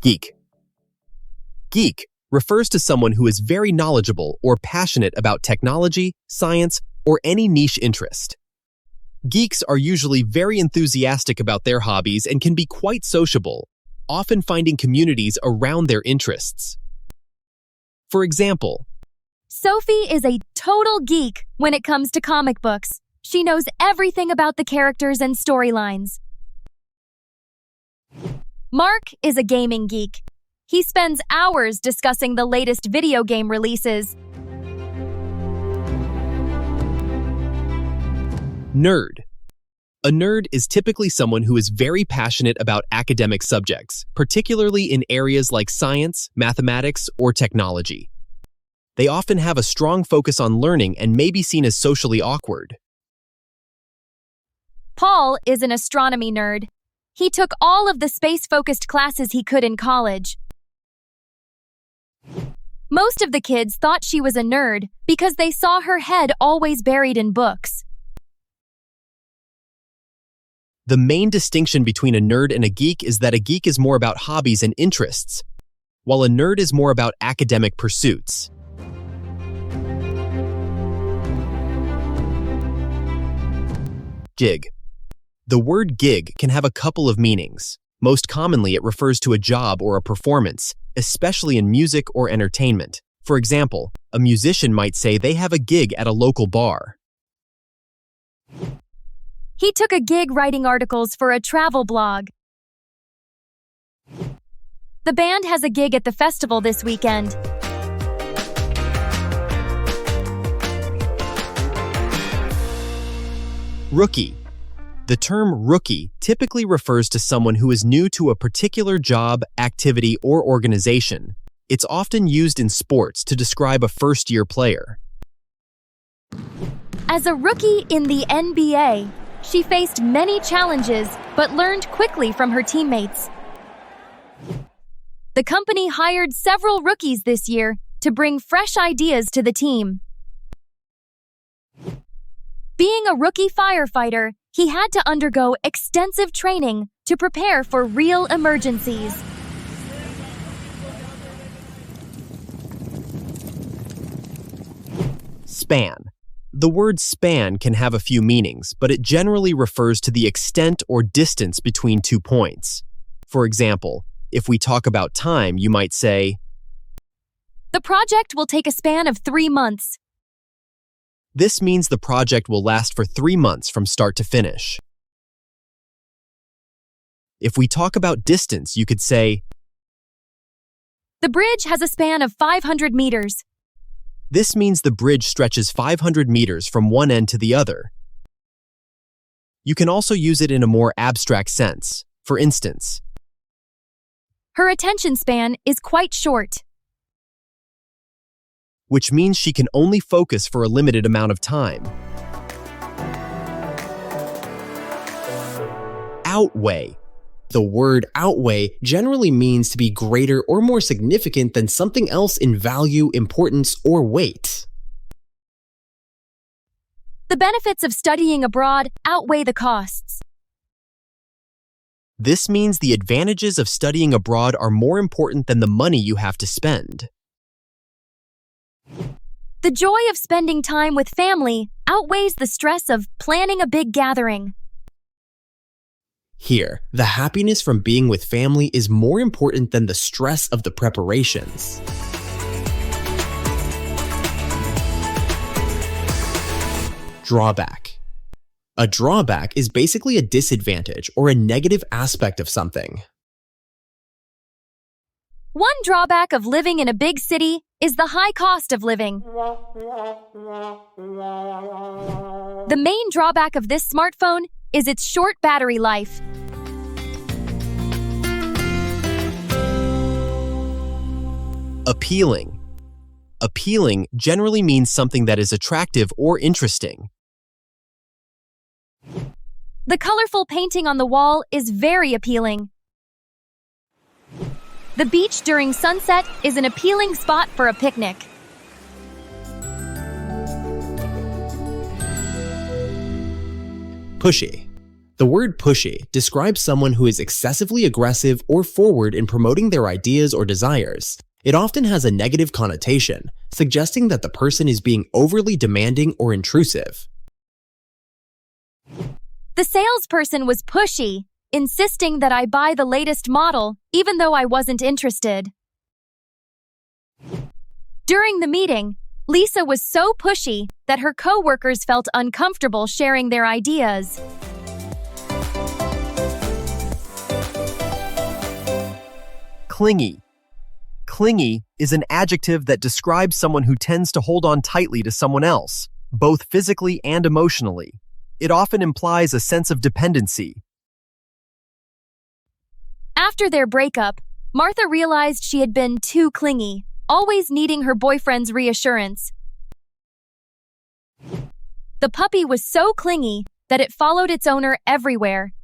Geek. Geek refers to someone who is very knowledgeable or passionate about technology, science, or any niche interest. Geeks are usually very enthusiastic about their hobbies and can be quite sociable, often finding communities around their interests. For example, Sophie is a total geek when it comes to comic books. She knows everything about the characters and storylines. Mark is a gaming geek. He spends hours discussing the latest video game releases. Nerd. A nerd is typically someone who is very passionate about academic subjects, particularly in areas like science, mathematics, or technology. They often have a strong focus on learning and may be seen as socially awkward. Paul is an astronomy nerd. He took all of the space-focused classes he could in college. Most of the kids thought she was a nerd because they saw her head always buried in books. The main distinction between a nerd and a geek is that a geek is more about hobbies and interests, while a nerd is more about academic pursuits. Gig. The word gig can have a couple of meanings. Most commonly, it refers to a job or a performance, especially in music or entertainment. For example, a musician might say they have a gig at a local bar. He took a gig writing articles for a travel blog. The band has a gig at the festival this weekend. Rookie. The term rookie typically refers to someone who is new to a particular job, activity, or organization. It's often used in sports to describe a first-year player. As a rookie in the NBA, she faced many challenges but learned quickly from her teammates. The company hired several rookies this year to bring fresh ideas to the team. Being a rookie firefighter, he had to undergo extensive training to prepare for real emergencies. Span. The word span can have a few meanings, but it generally refers to the extent or distance between 2 points. For example, if we talk about time, you might say, The project will take a span of 3 months. This means the project will last for 3 months from start to finish. If we talk about distance, you could say, The bridge has a span of 500 meters. This means the bridge stretches 500 meters from one end to the other. You can also use it in a more abstract sense. For instance, Her attention span is quite short. Which means she can only focus for a limited amount of time. Outweigh. The word outweigh generally means to be greater or more significant than something else in value, importance, or weight. The benefits of studying abroad outweigh the costs. This means the advantages of studying abroad are more important than the money you have to spend. The joy of spending time with family outweighs the stress of planning a big gathering. Here, the happiness from being with family is more important than the stress of the preparations. Drawback. A drawback is basically a disadvantage or a negative aspect of something. One drawback of living in a big city is the high cost of living. The main drawback of this smartphone is its short battery life. Appealing. Appealing generally means something that is attractive or interesting. The colorful painting on the wall is very appealing. The beach during sunset is an appealing spot for a picnic. Pushy. The word pushy describes someone who is excessively aggressive or forward in promoting their ideas or desires. It often has a negative connotation, suggesting that the person is being overly demanding or intrusive. The salesperson was pushy, insisting that I buy the latest model, even though I wasn't interested. During the meeting, Lisa was so pushy that her coworkers felt uncomfortable sharing their ideas. Clingy. Clingy is an adjective that describes someone who tends to hold on tightly to someone else, both physically and emotionally. It often implies a sense of dependency. After their breakup, Martha realized she had been too clingy, always needing her boyfriend's reassurance. The puppy was so clingy that it followed its owner everywhere,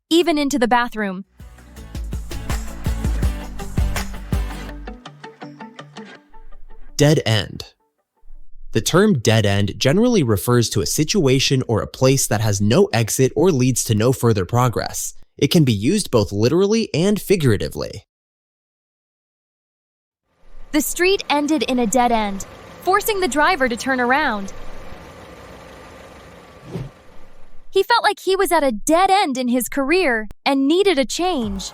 even into the bathroom. Dead end. The term dead end generally refers to a situation or a place that has no exit or leads to no further progress. It can be used both literally and figuratively. The street ended in a dead end, forcing the driver to turn around. He felt like he was at a dead end in his career and needed a change.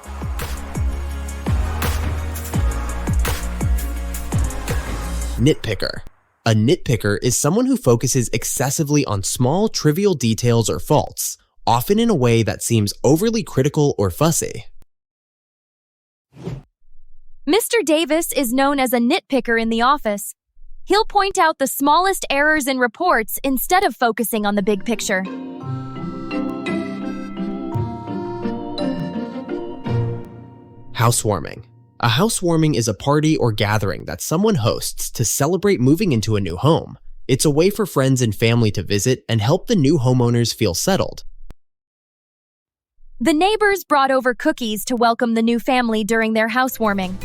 Nitpicker. A nitpicker is someone who focuses excessively on small, trivial details or faults, often in a way that seems overly critical or fussy. Mr. Davis is known as a nitpicker in the office. He'll point out the smallest errors in reports instead of focusing on the big picture. Housewarming. A housewarming is a party or gathering that someone hosts to celebrate moving into a new home. It's a way for friends and family to visit and help the new homeowners feel settled. The neighbors brought over cookies to welcome the new family during their housewarming.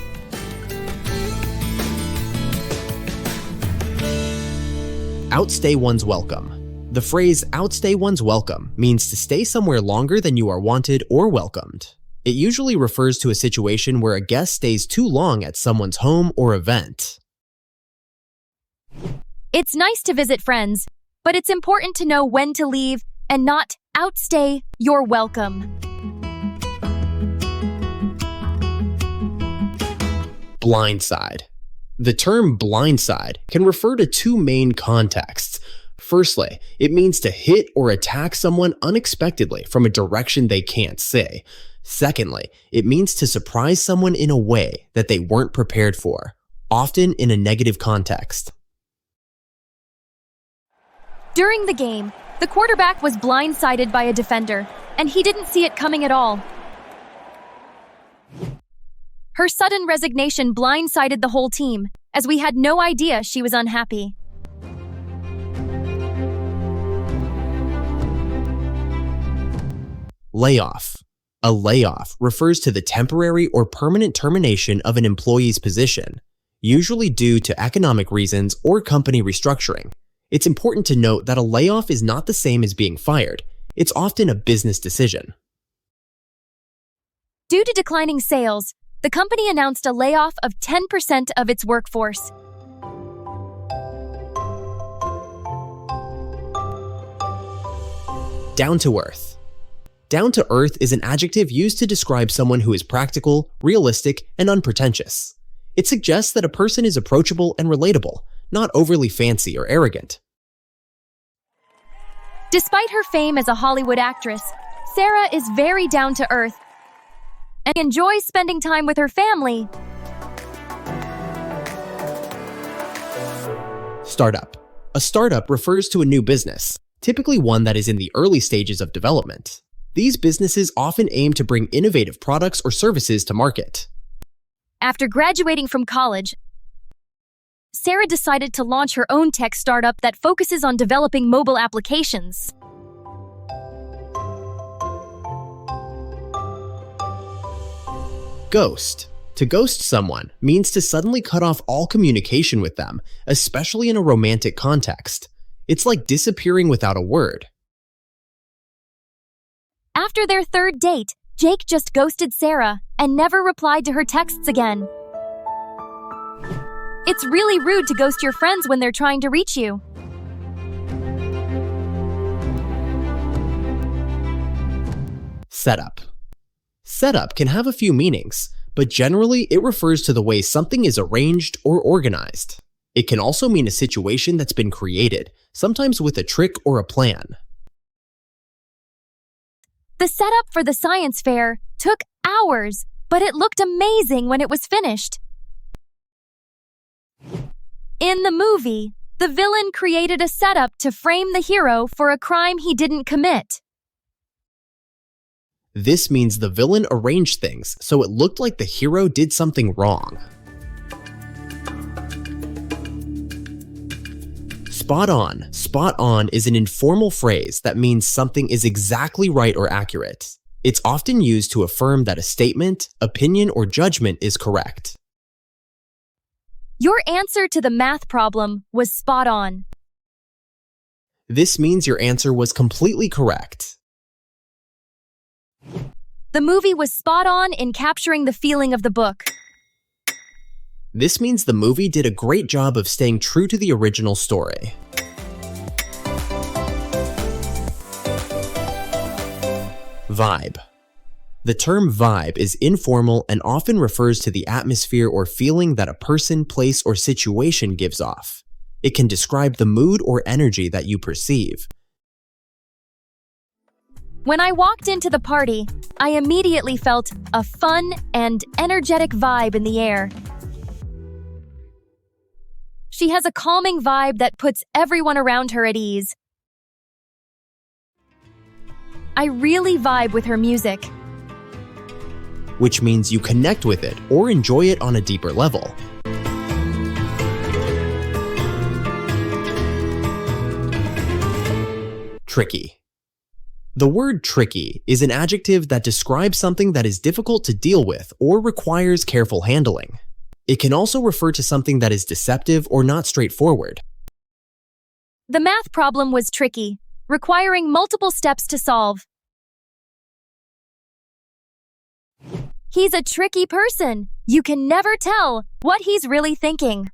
Outstay one's welcome. The phrase outstay one's welcome means to stay somewhere longer than you are wanted or welcomed. It usually refers to a situation where a guest stays too long at someone's home or event. It's nice to visit friends, but it's important to know when to leave and not outstay your welcome. Blindside. The term blindside can refer to two main contexts. Firstly, it means to hit or attack someone unexpectedly from a direction they can't see. Secondly, it means to surprise someone in a way that they weren't prepared for, often in a negative context. During the game, the quarterback was blindsided by a defender, and he didn't see it coming at all. Her sudden resignation blindsided the whole team, as we had no idea she was unhappy. Layoff. A layoff refers to the temporary or permanent termination of an employee's position, usually due to economic reasons or company restructuring. It's important to note that a layoff is not the same as being fired. It's often a business decision. Due to declining sales, the company announced a layoff of 10% of its workforce. Down to earth. Down to earth is an adjective used to describe someone who is practical, realistic, and unpretentious. It suggests that a person is approachable and relatable, not overly fancy or arrogant. Despite her fame as a Hollywood actress, Sarah is very down to earth and enjoys spending time with her family. Startup. A startup refers to a new business, typically one that is in the early stages of development. These businesses often aim to bring innovative products or services to market. After graduating from college, Sarah decided to launch her own tech startup that focuses on developing mobile applications. Ghost. To ghost someone means to suddenly cut off all communication with them, especially in a romantic context. It's like disappearing without a word. After their third date, Jake just ghosted Sarah and never replied to her texts again. It's really rude to ghost your friends when they're trying to reach you. Setup. Setup can have a few meanings, but generally it refers to the way something is arranged or organized. It can also mean a situation that's been created, sometimes with a trick or a plan. The setup for the science fair took hours, but it looked amazing when it was finished. In the movie, the villain created a setup to frame the hero for a crime he didn't commit. This means the villain arranged things so it looked like the hero did something wrong. Spot on. Spot on is an informal phrase that means something is exactly right or accurate. It's often used to affirm that a statement, opinion, or judgment is correct. Your answer to the math problem was spot on. This means your answer was completely correct. The movie was spot on in capturing the feeling of the book. This means the movie did a great job of staying true to the original story. Vibe. The term vibe is informal and often refers to the atmosphere or feeling that a person, place, or situation gives off. It can describe the mood or energy that you perceive. When I walked into the party, I immediately felt a fun and energetic vibe in the air. She has a calming vibe that puts everyone around her at ease. I really vibe with her music. Which means you connect with it or enjoy it on a deeper level. Tricky. The word tricky is an adjective that describes something that is difficult to deal with or requires careful handling. It can also refer to something that is deceptive or not straightforward. The math problem was tricky, requiring multiple steps to solve. He's a tricky person. You can never tell what he's really thinking.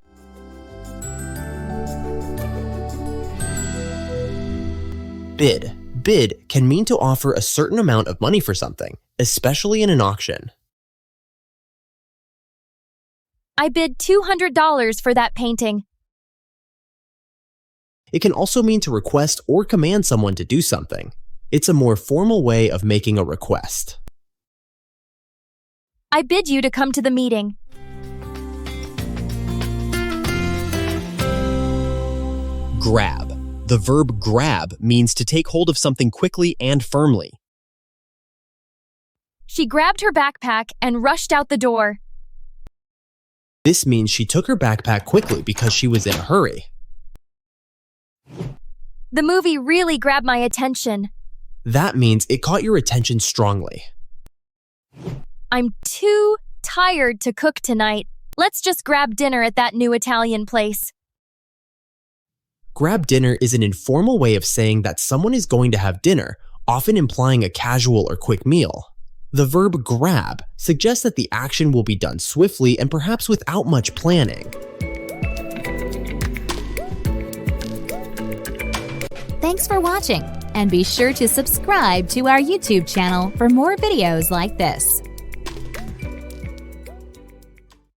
Bid. Bid can mean to offer a certain amount of money for something, especially in an auction. I bid $200 for that painting. It can also mean to request or command someone to do something. It's a more formal way of making a request. I bid you to come to the meeting. Grab. The verb grab means to take hold of something quickly and firmly. She grabbed her backpack and rushed out the door. This means she took her backpack quickly because she was in a hurry. The movie really grabbed my attention. That means it caught your attention strongly. I'm too tired to cook tonight. Let's just grab dinner at that new Italian place. Grab dinner is an informal way of saying that someone is going to have dinner, often implying a casual or quick meal. The verb grab suggests that the action will be done swiftly and perhaps without much planning. Thanks for watching, and be sure to subscribe to our YouTube channel for more videos like this.